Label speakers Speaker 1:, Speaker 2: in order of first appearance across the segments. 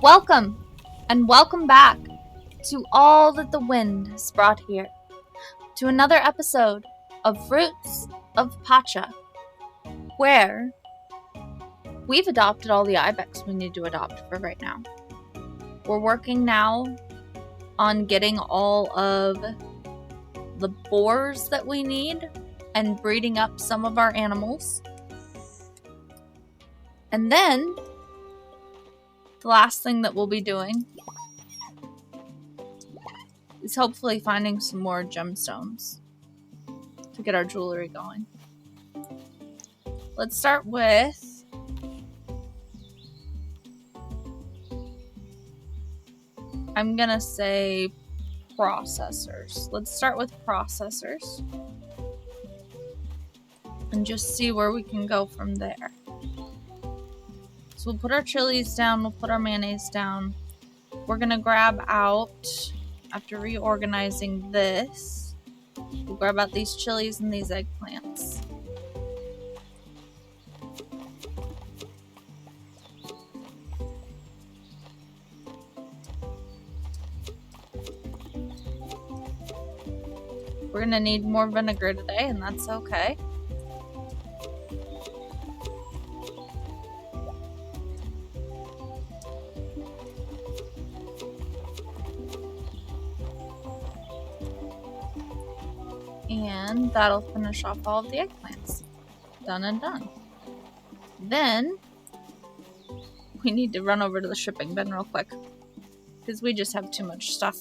Speaker 1: Welcome, and welcome back to all that the wind has brought here, to another episode of Roots of Pacha, where we've adopted all the Ibex we need to adopt for right now. We're working now on getting all of the boars that we need and breeding up some of our animals. And then, the last thing that we'll be doing is hopefully finding some more gemstones to get our jewelry going. Let's start with I'm gonna say processors. Let's start with processors and just see where we can go from there. So we'll put our chilies down, we'll put our mayonnaise down. We're gonna grab out, after reorganizing this, we'll grab out these chilies and these eggplants. We're gonna need more vinegar today, and that's okay. And that'll finish off all of the eggplants. Done and done. Then, we need to run over to the shipping bin real quick, because we just have too much stuff.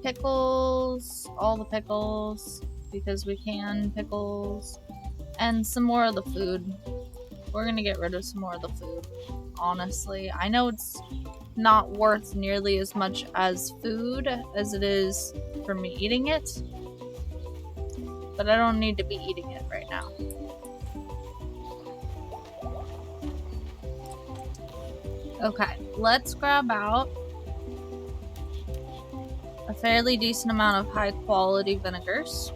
Speaker 1: Pickles, all the pickles, because we can, pickles, and some more of the food. We're gonna get rid of some more of the food, honestly. I know it's not worth nearly as much as food as it is for me eating it, but I don't need to be eating it right now. Okay, let's grab out a fairly decent amount of high quality vinegars.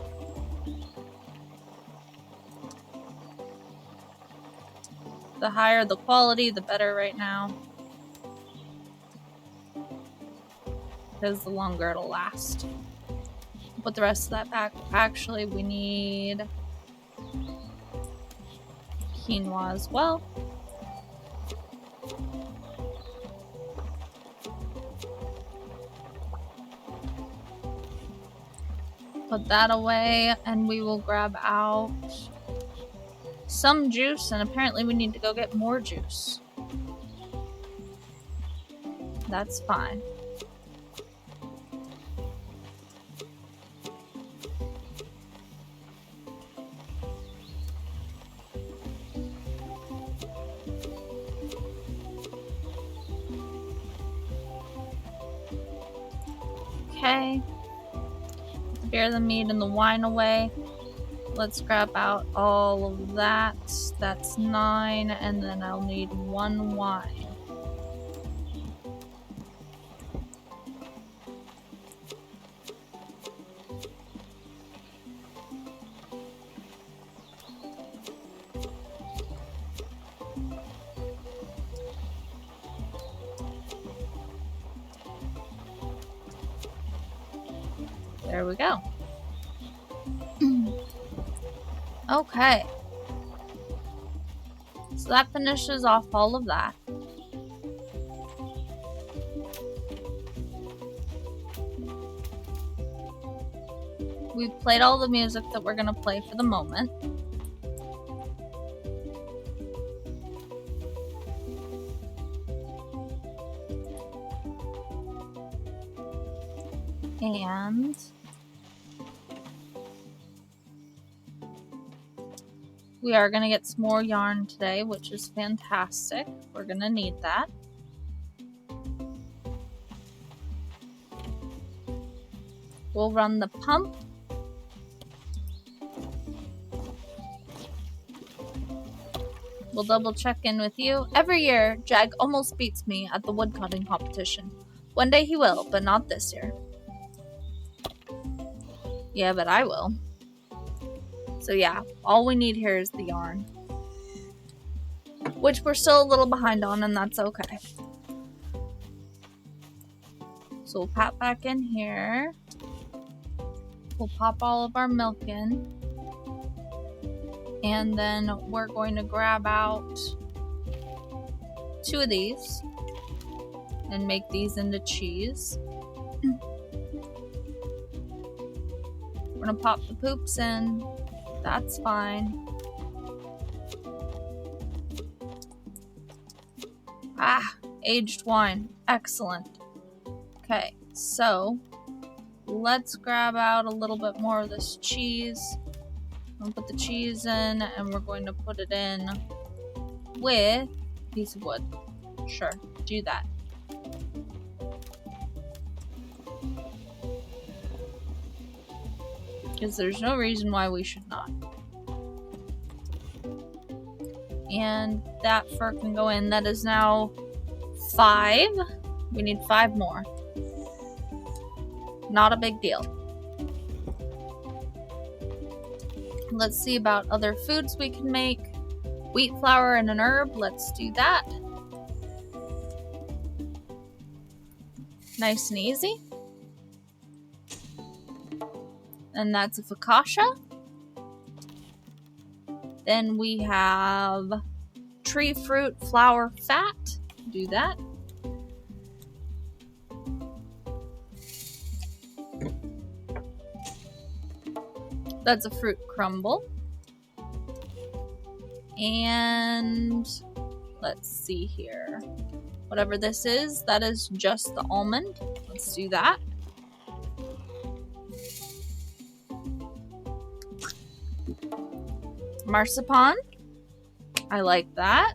Speaker 1: The higher the quality, the better right now, because the longer it'll last. Put the rest of that back. Actually, we need quinoa as well. Put that away, and we will grab out some juice, and apparently we need to go get more juice. That's fine. Okay. The beer, the meat, and the wine away. Let's grab out all of that. That's 9, and then I'll need 1 wine. There we go. Okay. So that finishes off all of that. We've played all the music that we're gonna play for the moment. And we are going to get some more yarn today, which is fantastic. We're going to need that. We'll run the pump. We'll double check in with you. Every year, Jag almost beats me at the woodcutting competition. One day he will, but not this year. Yeah, but I will. So yeah, all we need here is the yarn. which we're still a little behind on, and that's okay. So we'll pop back in here. We'll pop all of our milk in. And then we're going to grab out 2 of these and make these into cheese. We're gonna pop the poops in. That's fine. Ah, aged wine. Excellent. Okay, so let's grab out a little bit more of this cheese. I'm gonna put the cheese in, and we're going to put it in with a piece of wood. Sure, do that. Because there's no reason why we should not. And that fur can go in. That is now 5. We need 5 more. Not a big deal. Let's see about other foods we can make. Wheat flour and an herb. Let's do that. Nice and easy. And that's a focaccia. Then we have tree fruit flour fat. Do that. That's a fruit crumble. And let's see here. Whatever this is, that is just the almond. Let's do that. Marzipan. I like that.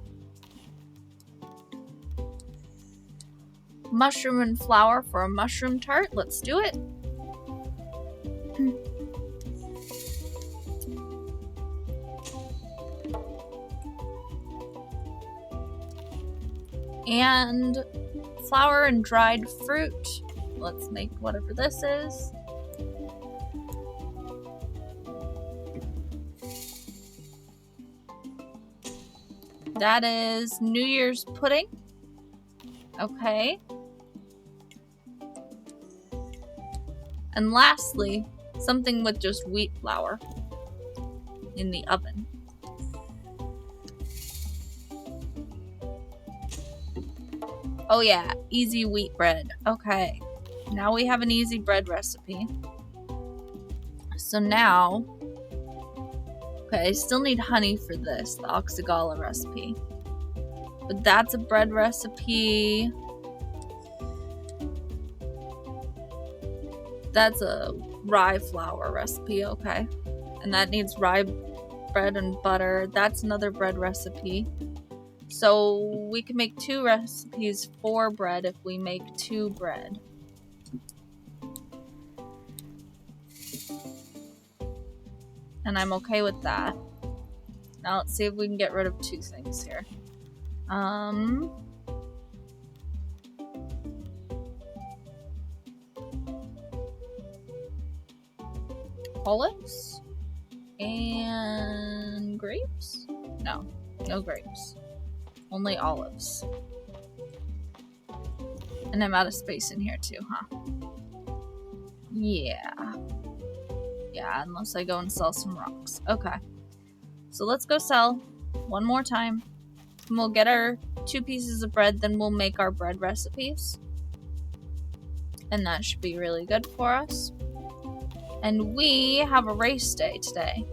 Speaker 1: Mushroom and flour for a mushroom tart. Let's do it. And flour and dried fruit. Let's make whatever this is. That is New Year's pudding. Okay. And lastly, something with just wheat flour in the oven. Oh yeah, easy wheat bread. Okay. Now we have an easy bread recipe. So now, okay, I still need honey for this, the oxygala recipe. But that's a bread recipe. That's a rye flour recipe, okay. And that needs rye bread and butter. That's another bread recipe. So we can make 2 recipes for bread if we make 2 bread. And I'm okay with that. Now let's see if we can get rid of 2 things here. Olives and grapes? No grapes. Only olives. And I'm out of space in here too, huh? Yeah, unless I go and sell some rocks. Okay. So let's go sell one more time. And we'll get our 2 pieces of bread, then we'll make our bread recipes. And that should be really good for us. And we have a race day today.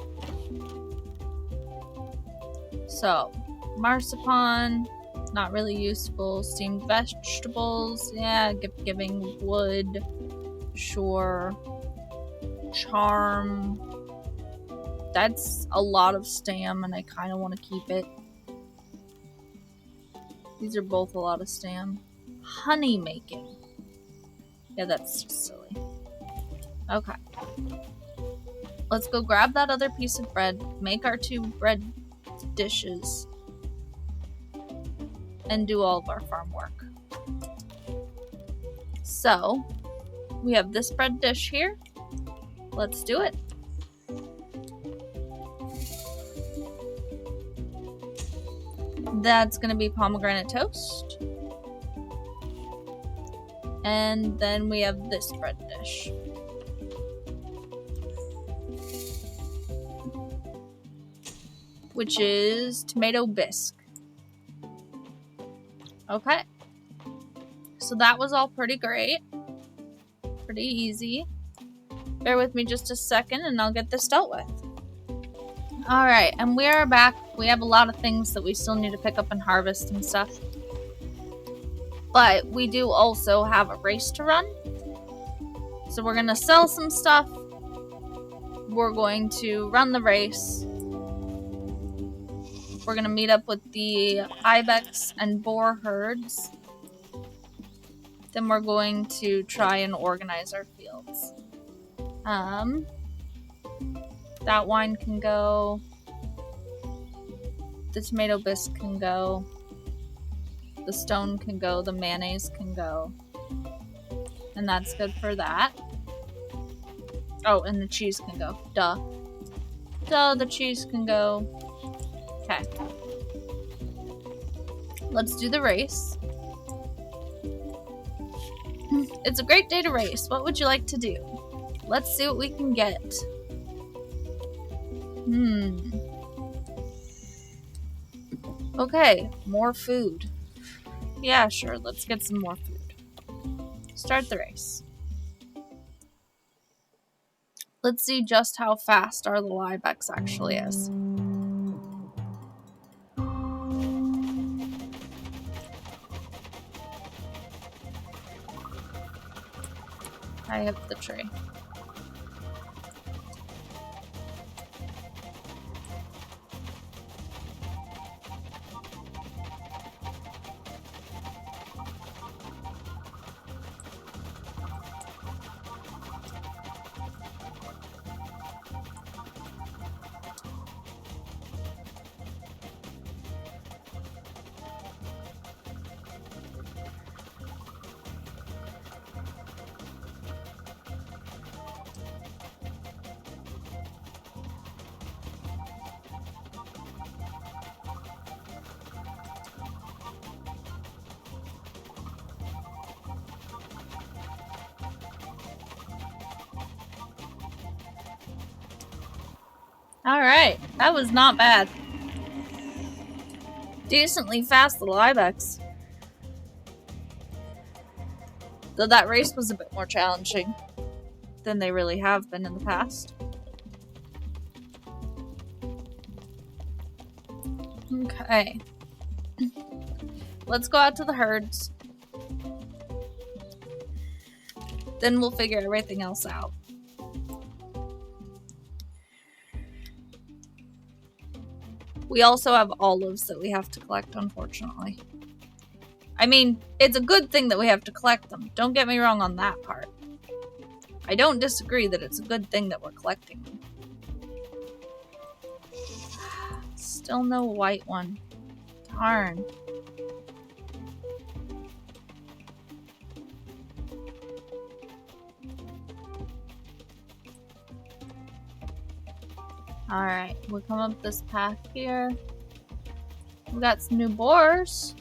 Speaker 1: So, marzipan, not really useful. Steamed vegetables, yeah, giving wood, sure. Charm, that's a lot of stam and I kind of want to keep it. These are both a lot of stam. Honey making, yeah, that's just silly. Okay, let's go grab that other piece of bread, make our 2 bread dishes, and do all of our farm work. So we have this bread dish here. Let's do it. That's gonna be pomegranate toast. And then we have this bread dish. Which is tomato bisque. Okay. So that was all pretty great. Pretty easy. Bear with me just a second and I'll get this dealt with. Alright, and we are back. We have a lot of things that we still need to pick up and harvest and stuff. But we do also have a race to run. So we're going to sell some stuff. We're going to run the race. We're going to meet up with the Ibex and boar herds. Then we're going to try and organize our fields. That wine can go. The tomato bisque can go. The stone can go. The mayonnaise can go. And that's good for that. Oh, and the cheese can go. Duh. Duh, the cheese can go. Okay. Let's do the race. It's a great day to race. What would you like to do? Let's see what we can get. Okay, more food. Yeah, sure, let's get some more food. Start the race. Let's see just how fast our little Ibex actually is. I hit the tree. Alright, that was not bad. Decently fast little Ibex. Though that race was a bit more challenging than they really have been in the past. Okay. Let's go out to the herds. Then we'll figure everything else out. We also have olives that we have to collect, unfortunately. I mean, it's a good thing that we have to collect them. Don't get me wrong on that part. I don't disagree that it's a good thing that we're collecting them. Still no white one. Darn. Alright, we'll come up this path here. We got some new boars.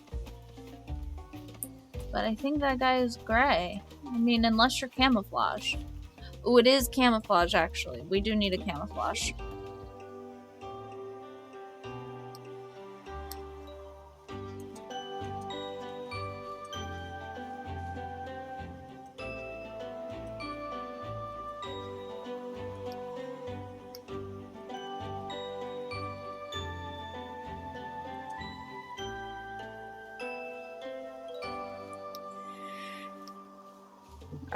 Speaker 1: But I think that guy is gray. I mean, unless you're camouflaged. Oh, it is camouflage, actually. We do need a camouflage.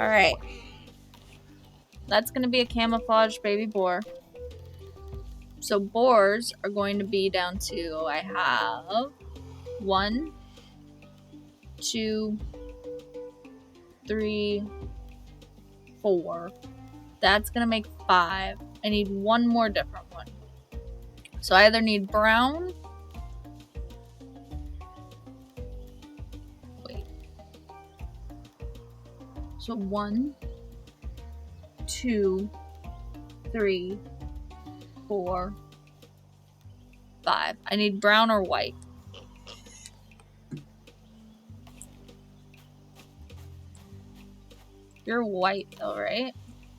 Speaker 1: Alright. That's going to be a camouflage baby boar. So boars are going to be down to, I have 1, 2, 3, 4. That's going to make 5. I need one more different one. So I either need brown. So 1, 2, 3, 4, 5. I need brown or white. You're white though, right?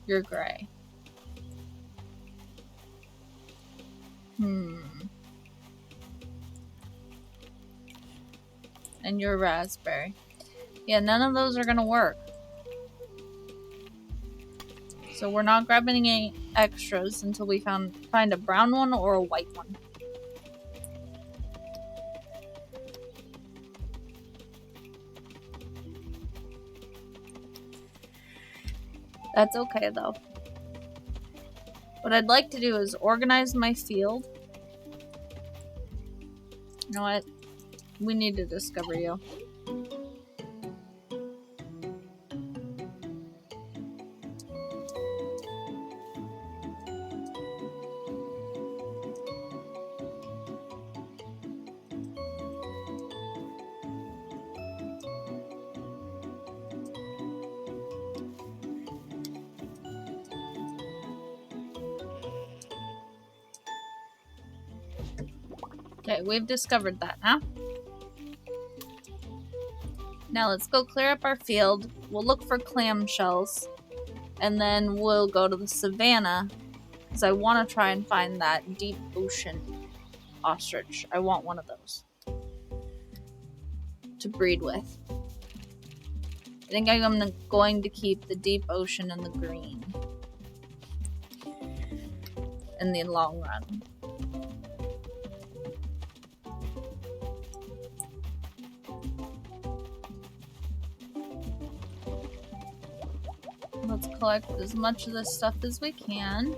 Speaker 1: You're gray. And you're raspberry. Yeah, none of those are gonna work. So we're not grabbing any extras until we find a brown one or a white one. That's okay though. What I'd like to do is organize my field. You know what? We need to discover you. Okay, we've discovered that now. Now let's go clear up our field. We'll look for clamshells. And then we'll go to the savannah. Because I want to try and find that deep ocean ostrich. I want one of those to breed with. I think I'm going to keep the deep ocean and the green in the long run. Let's collect as much of this stuff as we can.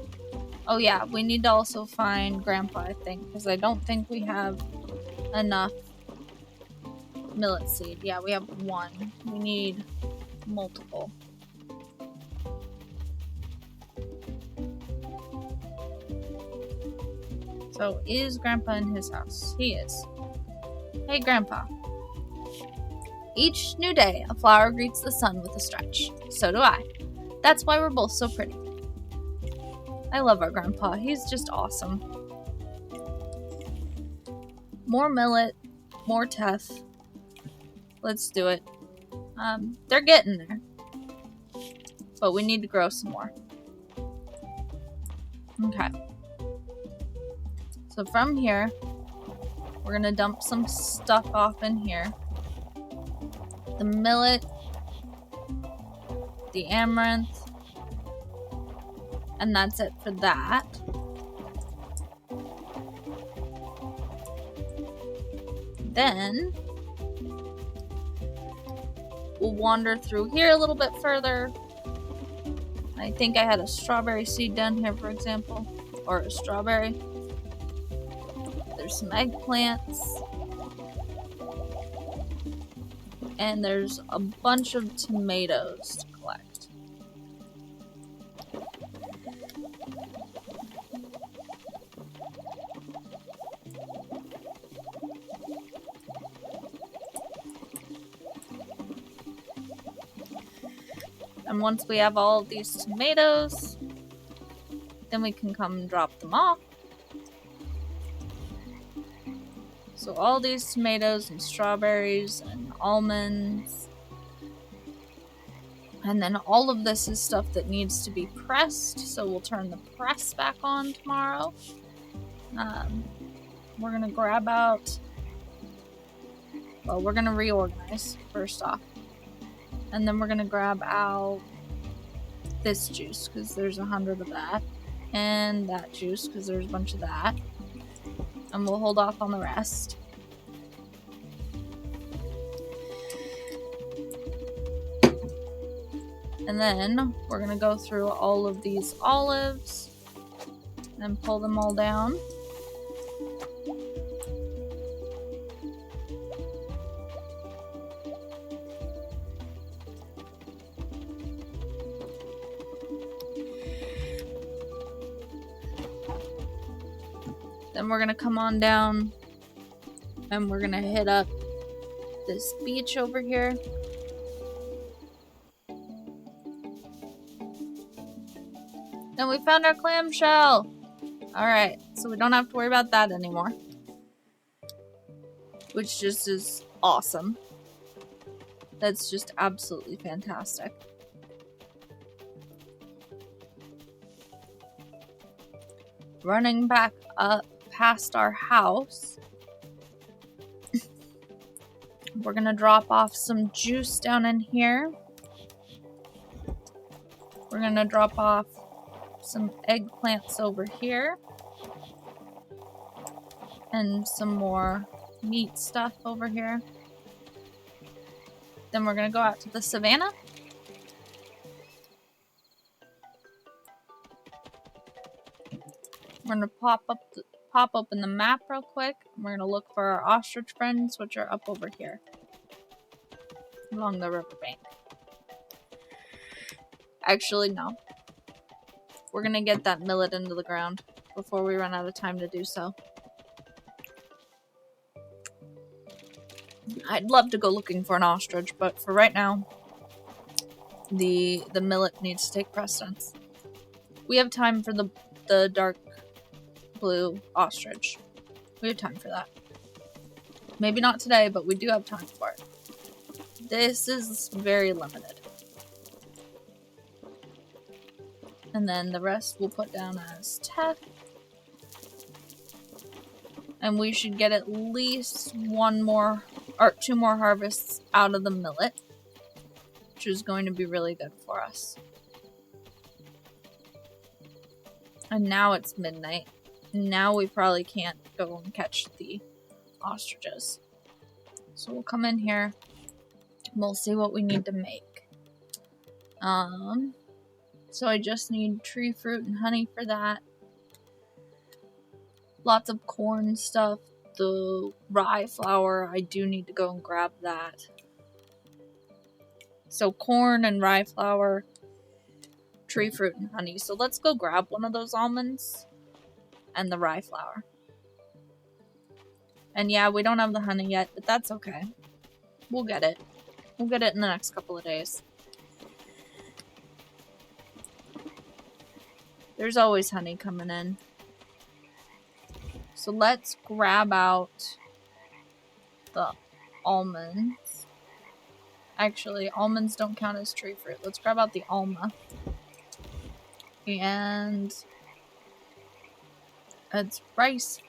Speaker 1: Oh yeah, we need to also find Grandpa, I think, because I don't think we have enough millet seed. Yeah, we have one. We need multiple. So, is Grandpa in his house? He is. Hey, Grandpa. Each new day, a flower greets the sun with a stretch. So do I. That's why we're both so pretty. I love our Grandpa. He's just awesome. More millet, more teff. Let's do it. They're getting there. But we need to grow some more. Okay. So from here, we're gonna dump some stuff off in here. The millet, the amaranth, and that's it for that. Then we'll wander through here a little bit further. I think I had a strawberry seed down here, for example, or a strawberry. There's some eggplants. And there's a bunch of tomatoes to collect. And once we have all of these tomatoes, then we can come and drop them off. So all these tomatoes and strawberries and almonds. And then all of this is stuff that needs to be pressed. So we'll turn the press back on tomorrow. We're going to grab out... Well, we're going to reorganize first off. And then we're going to grab out this juice because there's 100 of that. And that juice because there's a bunch of that. And we'll hold off on the rest. And then we're going to go through all of these olives and pull them all down. Then we're going to come on down and we're going to hit up this beach over here. And we found our clamshell! Alright, so we don't have to worry about that anymore. Which just is awesome. That's just absolutely fantastic. running back up past our house. We're gonna drop off some juice down in here. We're gonna drop off some eggplants over here. And some more meat stuff over here. Then we're gonna go out to the savannah. We're gonna pop open the map real quick. We're gonna look for our ostrich friends, which are up over here. Along the riverbank. Actually, no. We're gonna get that millet into the ground before we run out of time to do so. I'd love to go looking for an ostrich, but for right now, the millet needs to take precedence. We have time for the dark blue ostrich. We have time for that. Maybe not today, but we do have time for it. This is very limited. And then the rest we'll put down as tech. And we should get at least one more or two more harvests out of the millet, which is going to be really good for us. And now it's midnight. Now we probably can't go and catch the ostriches. So we'll come in here and we'll see what we need to make. So I just need tree fruit and honey for that. Lots of corn stuff. The rye flour, I do need to go and grab that. So corn and rye flour, tree fruit and honey. So let's go grab one of those almonds and the rye flour. And yeah, we don't have the honey yet, but that's okay. We'll get it. We'll get it in the next couple of days. There's always honey coming in. So let's grab out the almonds. Actually, almonds don't count as tree fruit. Let's grab out the alma. And it's rice.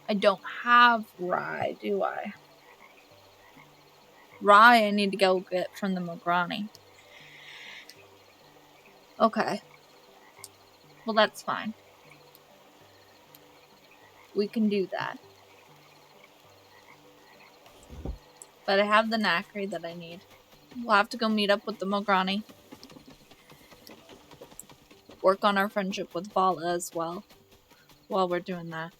Speaker 1: I don't have rye, do I? Rye I need to go get from the Mograni. Okay. Well, that's fine. We can do that. But I have the knackery that I need. We'll have to go meet up with the Mograni. Work on our friendship with Vala as well. While we're doing that.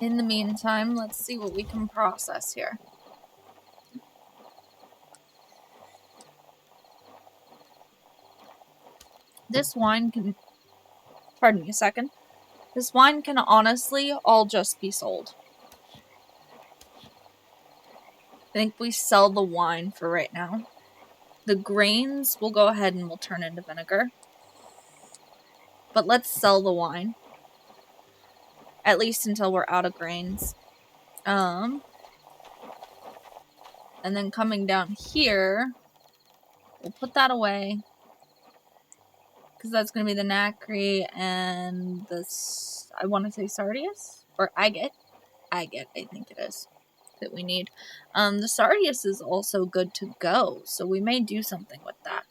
Speaker 1: In the meantime, let's see what we can process here. This wine can... Pardon me a second. This wine can honestly all just be sold. I think we sell the wine for right now. The grains we'll go ahead and we'll turn into vinegar. But let's sell the wine. At least until we're out of grains. And then coming down here, we'll put that away. Because that's going to be the knackery and this, I want to say sardius? Or agate. Agate, I think it is. That we need. The sardius is also good to go. So we may do something with that.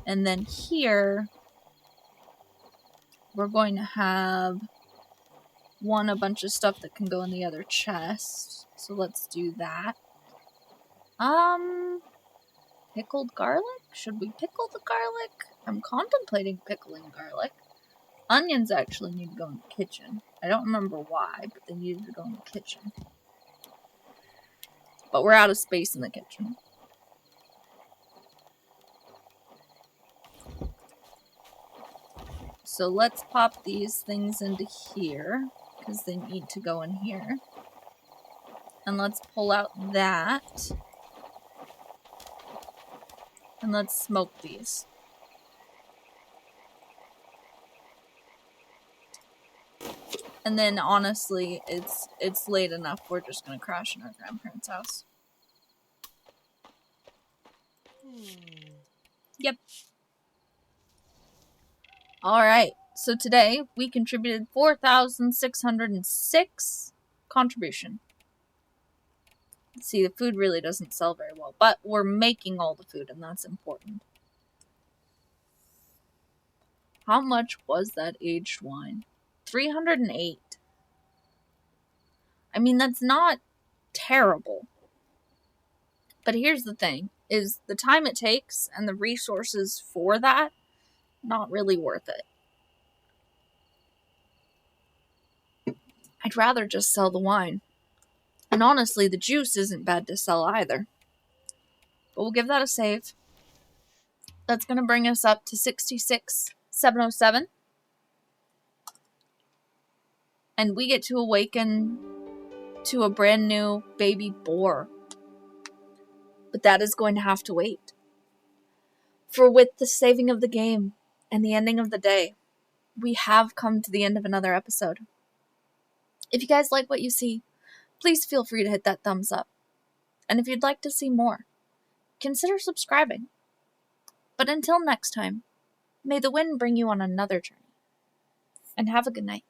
Speaker 1: And then here, we're going to have a bunch of stuff that can go in the other chest. So let's do that. Pickled garlic? Should we pickle the garlic? I'm contemplating pickling garlic. Onions actually need to go in the kitchen. I don't remember why, but they needed to go in the kitchen. But we're out of space in the kitchen. So let's pop these things into here, because they need to go in here. And let's pull out that. And let's smoke these. And then honestly, it's late enough. We're just gonna crash in our grandparents' house. Yep. Alright, so today we contributed 4,606 contribution. See, the food really doesn't sell very well, but we're making all the food, and that's important. How much was that aged wine? 308. I mean, that's not terrible. But here's the thing, is the time it takes and the resources for that, not really worth it. I'd rather just sell the wine. And honestly, the juice isn't bad to sell either. But we'll give that a save. That's going to bring us up to 66,707. And we get to awaken to a brand new baby boar. But that is going to have to wait. For with the saving of the game and the ending of the day, we have come to the end of another episode. If you guys like what you see, please feel free to hit that thumbs up. And if you'd like to see more, consider subscribing. But until next time, may the wind bring you on another journey. And have a good night.